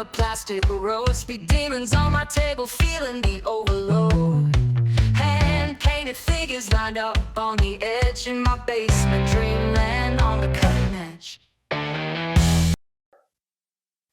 the plastic roast. Be demons on my table, feeling the overload. Hand-painted figures lined up on the edge. In my basement, dreamland on the cutting edge.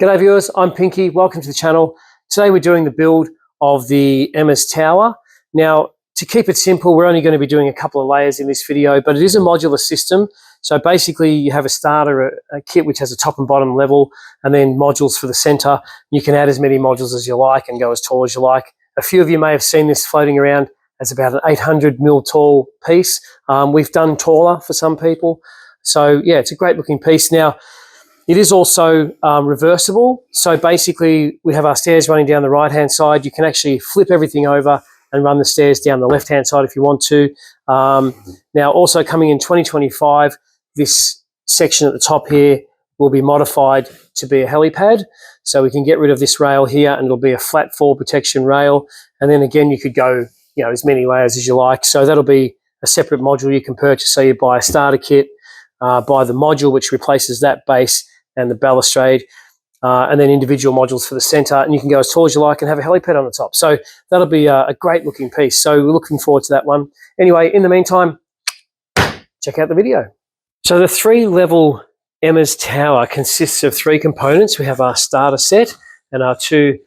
G'day viewers, I'm Pinky. Welcome to the channel. Today we're doing the build of the Emma's Tower. Now, to keep it simple, we're only going to be doing a couple of layers in this video, but it is a modular system. So basically you have a starter, a kit which has a top and bottom level, and then modules for the center. You can add as many modules as you like and go as tall as you like. A few of you may have seen this floating around as about an 800mm tall piece. We've done taller for some people. So yeah, it's a great looking piece. Now, it is also reversible. So basically we have our stairs running down the right-hand side. You can actually flip everything over and run the stairs down the left-hand side if you want to. Now also coming in 2025, this section at the top here will be modified to be a helipad. So we can get rid of this rail here and it'll be a flat fall protection rail. And then again, you could go, as many layers as you like. So that'll be a separate module you can purchase. So you buy a starter kit, buy the module which replaces that base and the balustrade, and then individual modules for the center, and you can go as tall as you like and have a helipad on the top. So that'll be a great looking piece. So we're looking forward to that one. Anyway, in the meantime, check out the video. So the 3-level Emma's Tower consists of 3 components. We have our starter set and our 2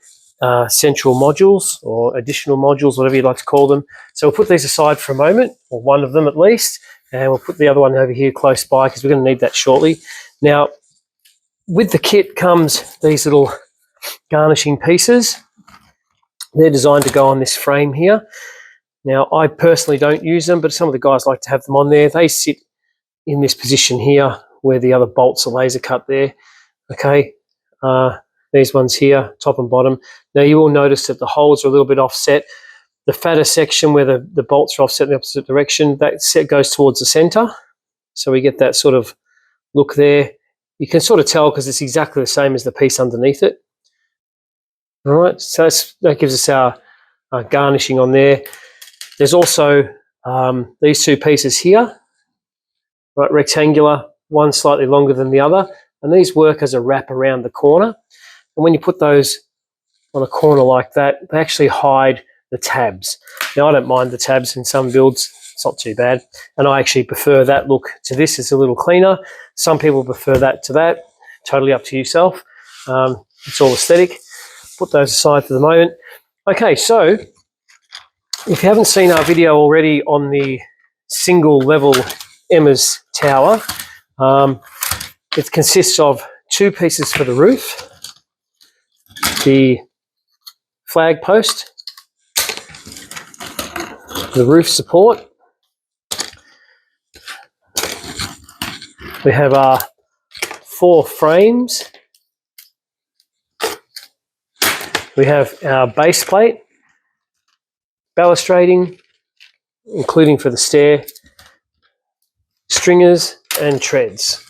central modules or additional modules, whatever you'd like to call them. So we'll put these aside for a moment, or one of them at least, and we'll put the other one over here close by because we're going to need that shortly. Now, with the kit comes these little garnishing pieces. They're designed to go on this frame here. Now, I personally don't use them, but some of the guys like to have them on there. They sit in this position here where the other bolts are laser cut there. Okay, these ones here, top and bottom. Now, you will notice that the holes are a little bit offset. The fatter section where the bolts are offset in the opposite direction, that set goes towards the center. So we get that sort of look there. You can sort of tell because it's exactly the same as the piece underneath it. All right, so that gives us our garnishing on there. There's also these 2 pieces here, right, rectangular, one slightly longer than the other, and these work as a wrap around the corner. And when you put those on a corner like that, they actually hide the tabs. Now, I don't mind the tabs in some builds. It's not too bad. And I actually prefer that look to this. It's a little cleaner. Some people prefer that to that. Totally up to yourself. It's all aesthetic. Put those aside for the moment. Okay, so if you haven't seen our video already on the single level Emma's Tower, it consists of 2 pieces for the roof, the flag post, the roof support. We have our 4 frames. We have our base plate, balustrading, including for the stair, stringers and treads.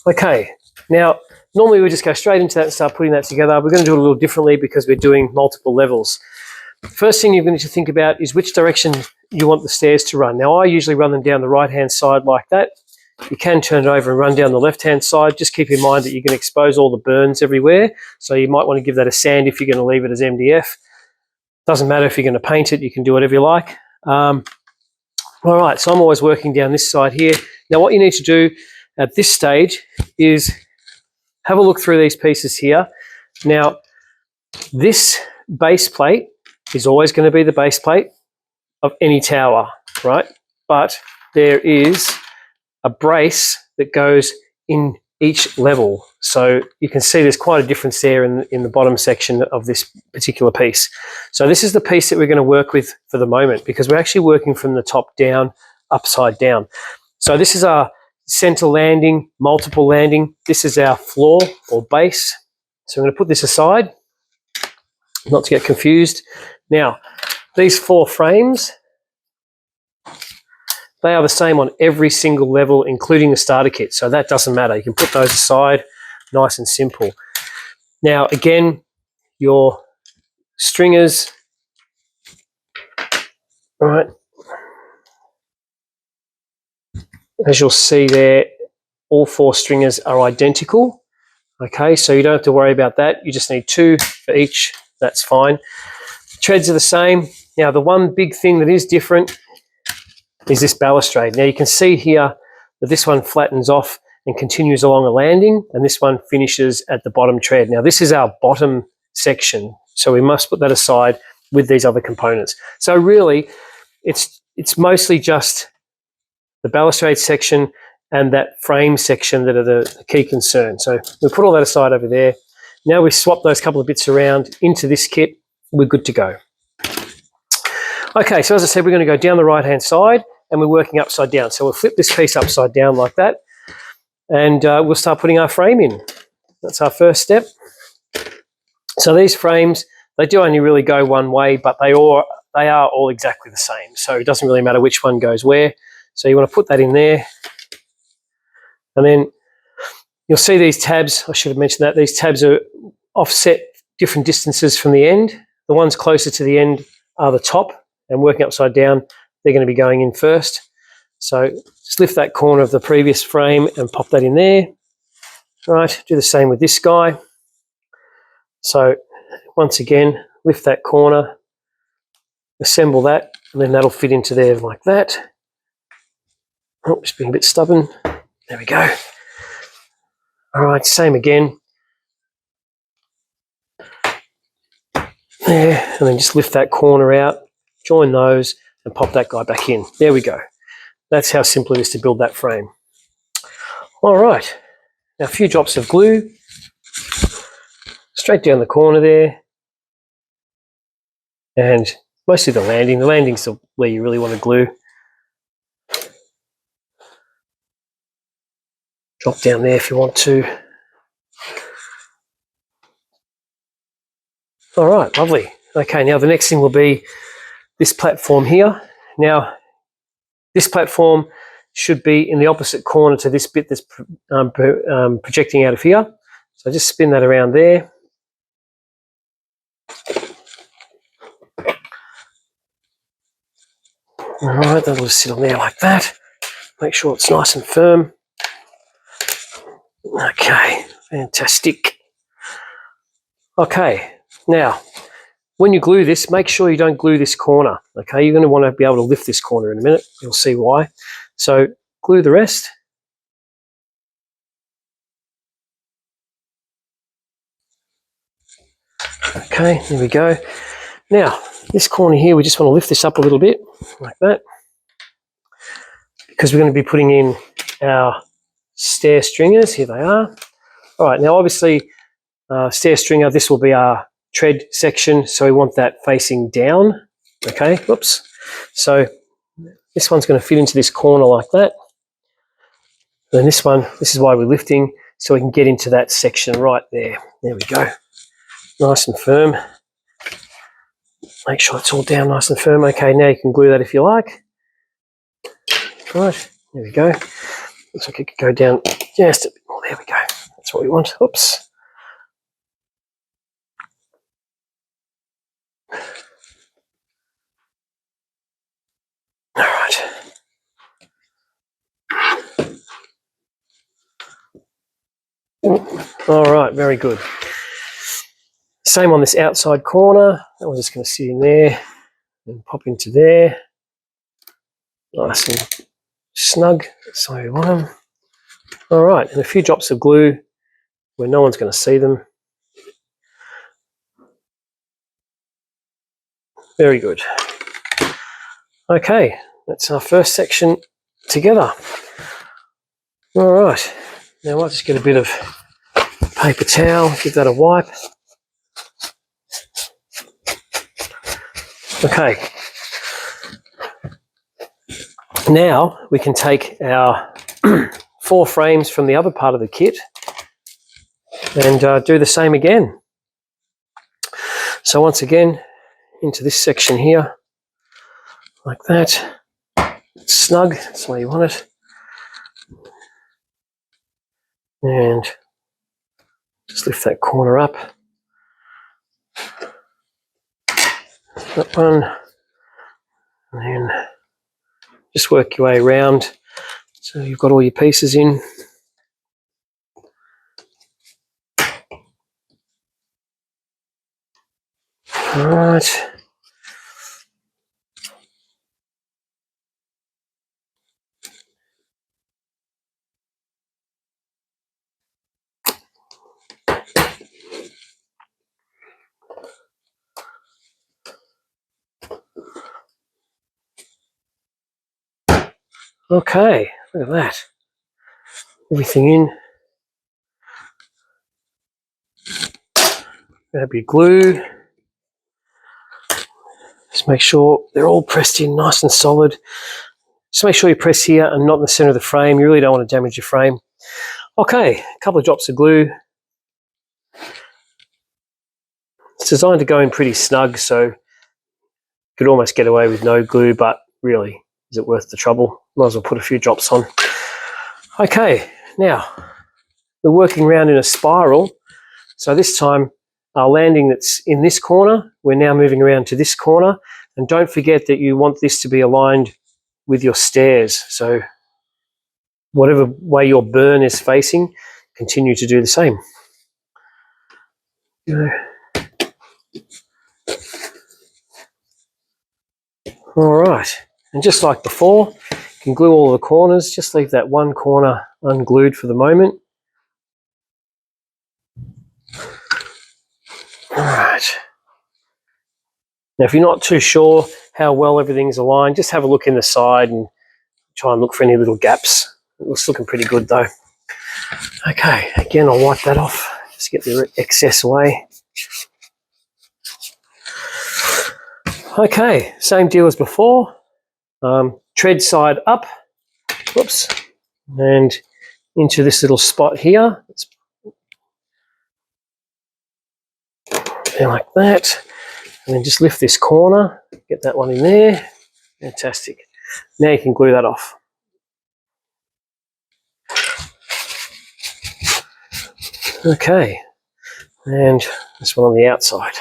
Okay, now normally we just go straight into that and start putting that together. We're going to do it a little differently because we're doing multiple levels. First thing you're going to think about is which direction you want the stairs to run. Now, I usually run them down the right-hand side like that. You can turn it over and run down the left-hand side. Just keep in mind that you're going to expose all the burns everywhere. So you might want to give that a sand if you're going to leave it as MDF. Doesn't matter if you're going to paint it. You can do whatever you like. All right, so I'm always working down this side here. Now, what you need to do at this stage is have a look through these pieces here. Now, this base plate is always going to be the base plate of any tower, right? But there is a brace that goes in each level. So you can see there's quite a difference there in the bottom section of this particular piece. So this is the piece that we're going to work with for the moment because we're actually working from the top down, upside down. So this is our center landing, multiple landing. This is our floor or base. So I'm going to put this aside, not to get confused. Now, these 4 frames, they are the same on every single level, including the starter kit. So that doesn't matter. You can put those aside, nice and simple. Now, again, your stringers, all right, as you'll see there, all 4 stringers are identical. Okay, so you don't have to worry about that. You just need 2 for each. That's fine. Treads are the same. Now, the one big thing that is different is this balustrade. Now, you can see here that this one flattens off and continues along a landing, and this one finishes at the bottom tread. Now, this is our bottom section, so we must put that aside with these other components. So really, it's mostly just the balustrade section and that frame section that are the key concern. So we'll put all that aside over there. Now we swap those couple of bits around into this kit, we're good to go. Okay, so as I said, we're going to go down the right-hand side and we're working upside down. So we'll flip this piece upside down like that and we'll start putting our frame in. That's our first step. So these frames, they do only really go one way, but they are all exactly the same. So it doesn't really matter which one goes where. So you want to put that in there. And then you'll see these tabs. I should have mentioned that. These tabs are offset different distances from the end. The ones closer to the end are the top, and working upside down, they're going to be going in first. So just lift that corner of the previous frame and pop that in there. All right, do the same with this guy. So once again, lift that corner, assemble that, and then that'll fit into there like that. Oh, just being a bit stubborn. There we go. All right, same again. There, and then just lift that corner out, join those, and pop that guy back in. There we go. That's how simple it is to build that frame. All right, now a few drops of glue, straight down the corner there, and mostly the landing. The landing's where you really want to glue. Drop down there if you want to. All right, lovely. Okay, now the next thing will be this platform here. Now, this platform should be in the opposite corner to this bit that's projecting out of here. So just spin that around there. All right, that'll just sit on there like that. Make sure it's nice and firm. Okay, fantastic. Okay, now, when you glue this, make sure you don't glue this corner. Okay, you're going to want to be able to lift this corner in a minute. You'll see why. So glue the rest. Okay, there we go. Now, this corner here, we just want to lift this up a little bit, like that, because we're going to be putting in our stair stringers. Here they are. All right, now obviously, stair stringer, this will be our tread section, so we want that facing down. Okay, whoops. So this one's going to fit into this corner like that. And this one, this is why we're lifting, so we can get into that section right there. There we go. Nice and firm. Make sure it's all down nice and firm. Okay, now you can glue that if you like. Right, there we go. Looks like it could go down just a bit more. There we go. That's what we want. Oops. All right. All right, very good. Same on this outside corner. We're just going to sit in there and pop into there. Nice and snug, so we want them. All right, and a few drops of glue where no one's going to see them. Very good. Okay, that's our first section together. All right, now I'll just get a bit of paper towel, give that a wipe. Okay, now we can take our 4 frames from the other part of the kit and do the same again. So once again, into this section here, like that. It's snug, that's the way you want it. And just lift that corner up. That one. And then just work your way around so you've got all your pieces in. All right. Okay, look at that. Everything in. Grab your glue. Just make sure they're all pressed in nice and solid. Just make sure you press here and not in the center of the frame. You really don't want to damage your frame. Okay, a couple of drops of glue. It's designed to go in pretty snug, so you could almost get away with no glue, but really, is it worth the trouble? Might as well put a few drops on. Okay, now we're working around in a spiral. So this time our landing that's in this corner, we're now moving around to this corner. And don't forget that you want this to be aligned with your stairs. So whatever way your burn is facing, continue to do the same. All right, and just like before, you can glue all the corners. Just leave that one corner unglued for the moment. All right. Now, if you're not too sure how well everything's aligned, just have a look in the side and try and look for any little gaps. It looks looking pretty good though. Okay, again, I'll wipe that off. Just get the excess away. Okay, same deal as before. Tread side up, whoops, and into this little spot here. And like that. And then just lift this corner, get that one in there. Fantastic. Now you can glue that off. Okay, and this one on the outside.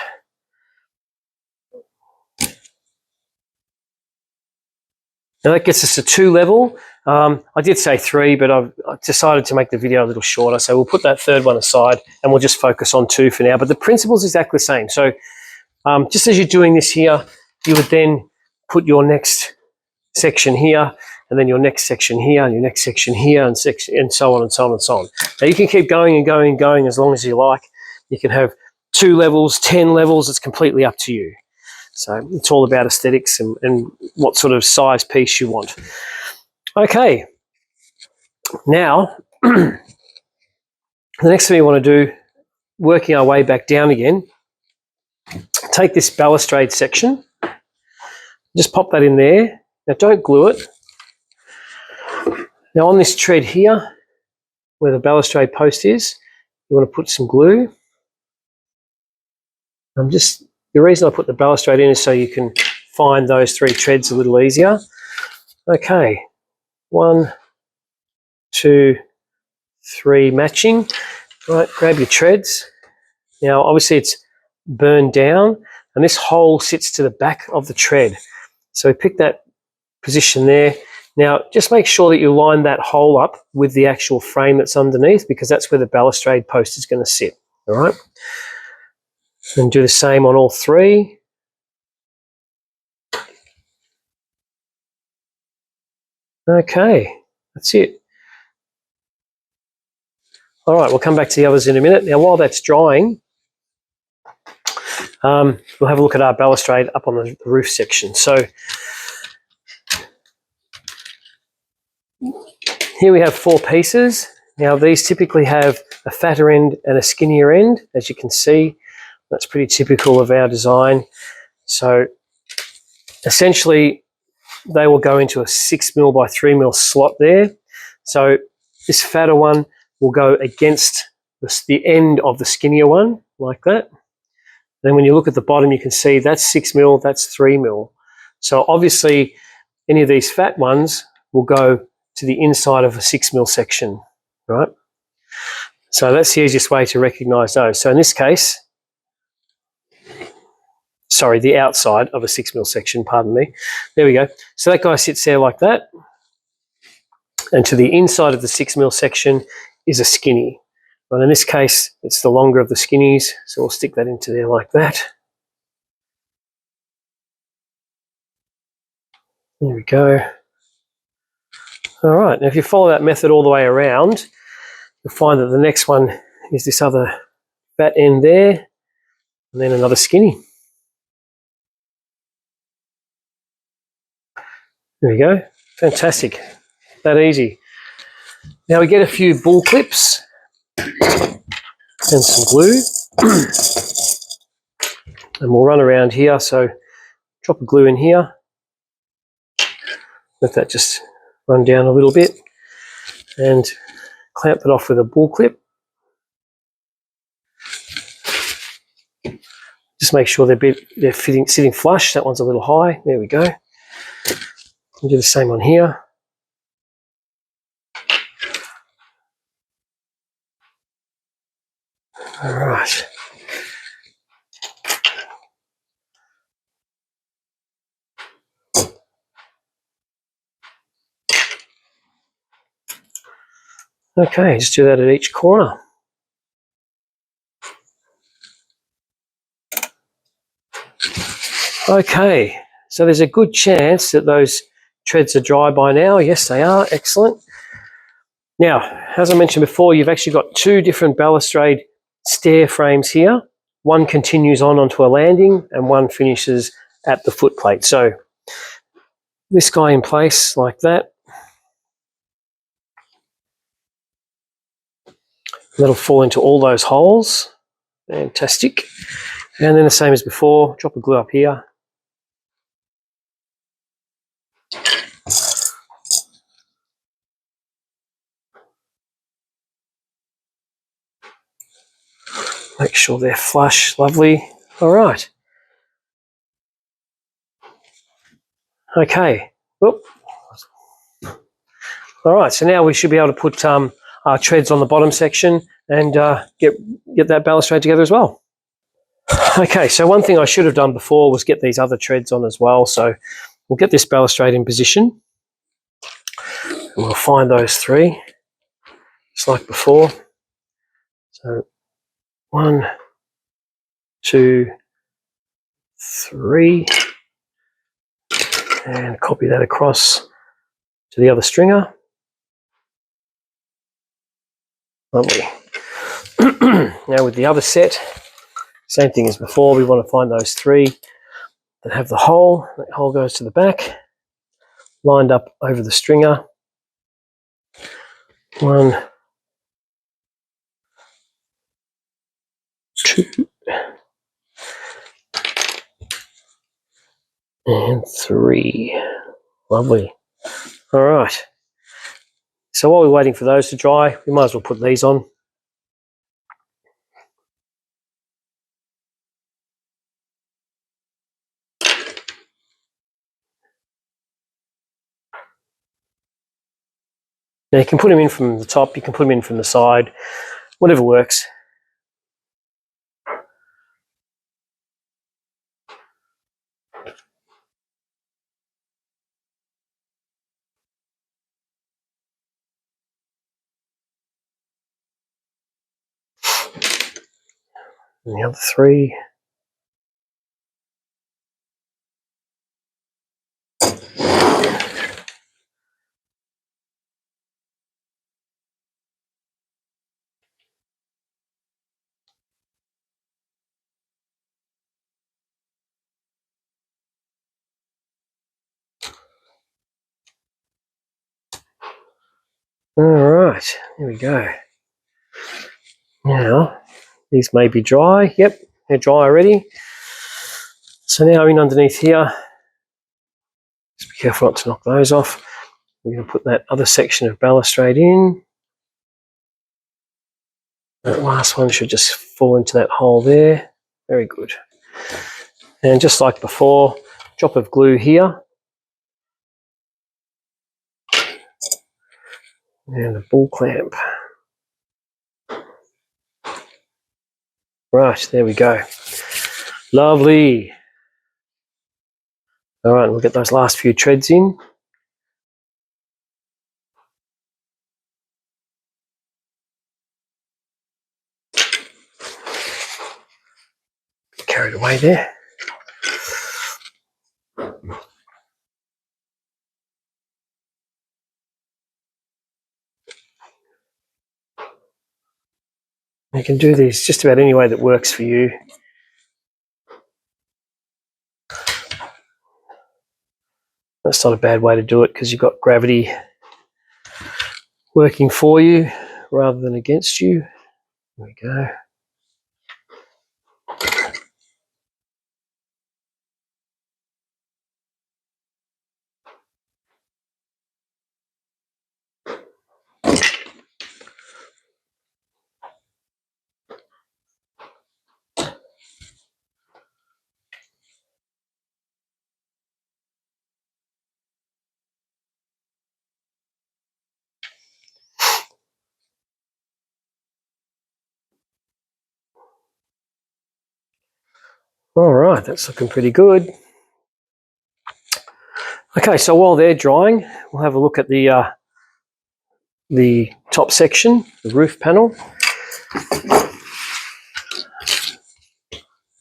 Now that gets us to 2 level. I did say 3, but I've decided to make the video a little shorter, so we'll put that third one aside and we'll just focus on 2 for now. But the principle's exactly the same. So just as you're doing this here, you would then put your next section here, and then your next section here, and your next section here, and so on and so on and so on. Now you can keep going and going and going as long as you like. You can have 2 levels, 10 levels. It's completely up to you. So it's all about aesthetics and what sort of size piece you want. Okay, now the next thing we want to do, working our way back down again, take this balustrade section, just pop that in there. Now don't glue it. Now on this tread here, where the balustrade post is, you want to put some glue. The reason I put the balustrade in is so you can find those 3 treads a little easier. Okay, 1, 2, 3 matching. Right, grab your treads. Now obviously it's burned down and this hole sits to the back of the tread. So pick that position there. Now just make sure that you line that hole up with the actual frame that's underneath, because that's where the balustrade post is going to sit. All right. And do the same on all 3. Okay, that's it. All right, we'll come back to the others in a minute. Now, while that's drying, we'll have a look at our balustrade up on the roof section. So here we have 4 pieces. Now, these typically have a fatter end and a skinnier end, as you can see. That's pretty typical of our design. So essentially, they will go into a 6mm by 3mm slot there. So this fatter one will go against the end of the skinnier one, like that. Then when you look at the bottom, you can see that's 6mm, that's 3mm. So obviously, any of these fat ones will go to the inside of a 6mm section, right? So that's the easiest way to recognise those. So in this case, sorry, the outside of a 6mm section, pardon me. There we go. So that guy sits there like that. And to the inside of the 6mm section is a skinny. But in this case, it's the longer of the skinnies. So we'll stick that into there like that. There we go. All right, now if you follow that method all the way around, you'll find that the next one is this other fat end there, and then another skinny. There we go. Fantastic. That easy. Now we get a few bull clips and some glue. And we'll run around here. So drop a glue in here. Let that just run down a little bit. And clamp it off with a bull clip. Just make sure they're sitting flush. That one's a little high. There we go. We'll do the same on here. All right. Okay, just do that at each corner. Okay, so there's a good chance that those treads are dry by now. Yes, they are. Excellent. Now, as I mentioned before, you've actually got two different balustrade stair frames here. One continues onto a landing and one finishes at the footplate. So this guy in place like that. That'll fall into all those holes. Fantastic. And then the same as before, drop a glue up here. Make sure they're flush, lovely. All right. Okay. Whoop. All right, so now we should be able to put our treads on the bottom section and get that balustrade together as well. Okay, so one thing I should have done before was get these other treads on as well. So we'll get this balustrade in position. And we'll find those three, just like before. So 1, 2, 3. And copy that across to the other stringer. Lovely. Now with the other set, same thing as before, we want to find those three that have the hole. That hole goes to the back, lined up over the stringer. 1, 2, and 3. Lovely. All right. So while we're waiting for those to dry, we might as well put these on. Now you can put them in from the top, you can put them in from the side, whatever works. And the other 3. All right, here we go. Now, these may be dry. Yep, they're dry already. So now in underneath here, just be careful not to knock those off. We're going to put that other section of balustrade in. That last one should just fall into that hole there. Very good. And just like before, drop of glue here. And a bull clamp. Right, there we go. Lovely. All right, we'll get those last few treads in. Carried away there. You can do these just about any way that works for you. That's not a bad way to do it because you've got gravity working for you rather than against you. There we go. All right, that's looking pretty good. Okay, so while they're drying, we'll have a look at the top section, the roof panel.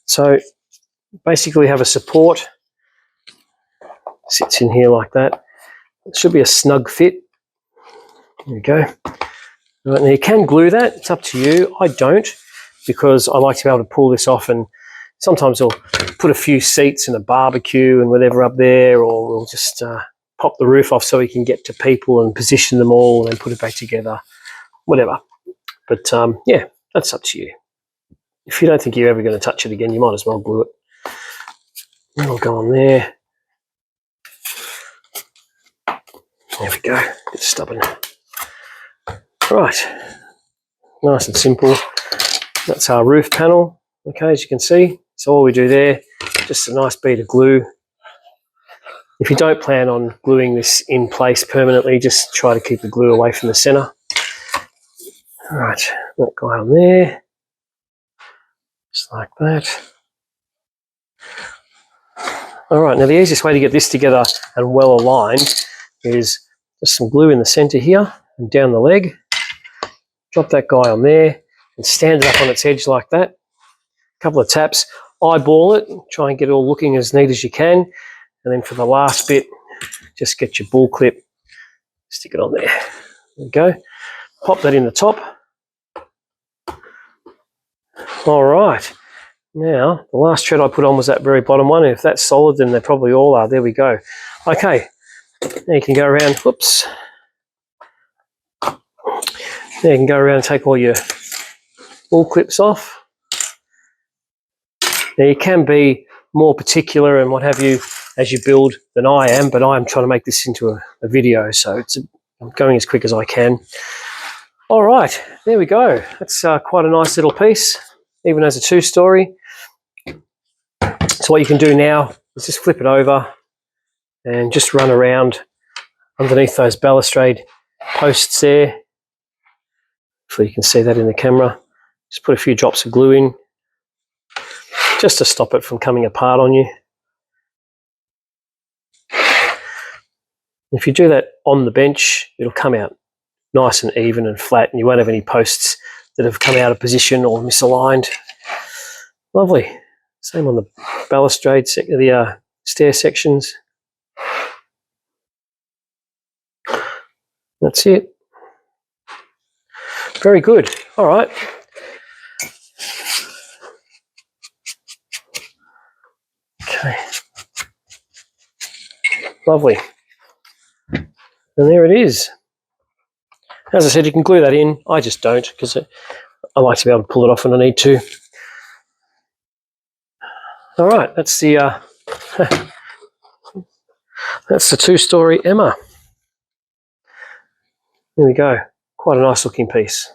So basically have a support, sits in here like that. It should be a snug fit. There we go. Right, now you can glue that, it's up to you. I don't, because I like to be able to pull this off, and sometimes I'll put a few seats and a barbecue and whatever up there, or we'll just pop the roof off so we can get to people and position them all and then put it back together, whatever. But yeah, that's up to you. If you don't think you're ever going to touch it again, you might as well glue it. That'll go on there. There we go, bit stubborn. Right, nice and simple. That's our roof panel, okay, as you can see. So all we do there, just a nice bead of glue. If you don't plan on gluing this in place permanently, just try to keep the glue away from the centre. All right, that guy on there, just like that. All right, now the easiest way to get this together and well aligned is just some glue in the centre here and down the leg. Drop that guy on there and stand it up on its edge like that. A couple of taps, eyeball it, try and get it all looking as neat as you can. And then for the last bit, just get your bull clip, stick it on there. There we go. Pop that in the top. All right. Now, the last thread I put on was that very bottom one. And if that's solid, then they probably all are. There we go. Okay. Now you can go around, whoops. Now you can go around and take all your bull clips off. Now you can be more particular and what have you as you build than I am, but I'm trying to make this into a video, so I'm going as quick as I can. All right, there we go. That's quite a nice little piece, even as a two-story. So what you can do now is just flip it over and just run around underneath those balustrade posts there. Hopefully you can see that in the camera. Just put a few drops of glue in, just to stop it from coming apart on you. If you do that on the bench, it'll come out nice and even and flat, and you won't have any posts that have come out of position or misaligned. Lovely. Same on the balustrade, the stair sections. That's it. Very good. All right. Okay. Lovely. And there it is. As I said, you can glue that in. I just don't, because I like to be able to pull it off when I need to. All right, that's the that's the two-story Emma. There we go. Quite a nice looking piece.